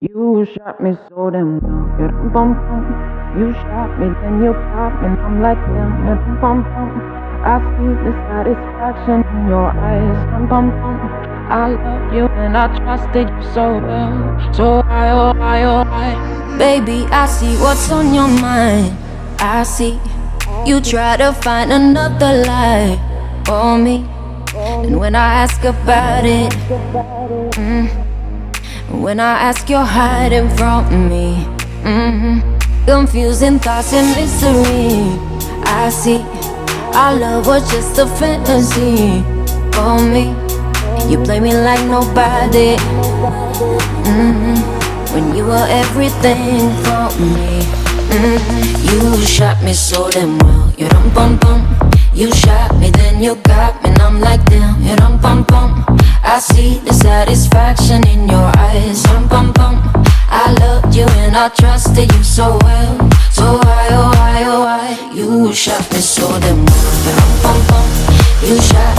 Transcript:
You shot me so damn well. Yeah, rum bum bum. You shot me, then you popped me, and I'm like damn. Yeah, rum bum bum. I see the satisfaction in your eyes. Rum bum bum. I loved you and I trusted you so well. So I, oh I, oh I. Baby, I see what's on your mind. I see you try to find another lie for me. And when I ask about it, when I ask, you're hiding from me. Confusing thoughts and mystery. I see our love was just a fantasy for me. You play me like nobody. When you were everything for me. You shot me so damn well. You rum bum bum. You shot me, then you got me, and I'm like damn. You rum bum bum. I see the satisfaction in your eyes. Rum bum bum. I loved you and I trusted you so well. So why, oh why, oh why? You shot me so damn well. You rum bum bum. You shot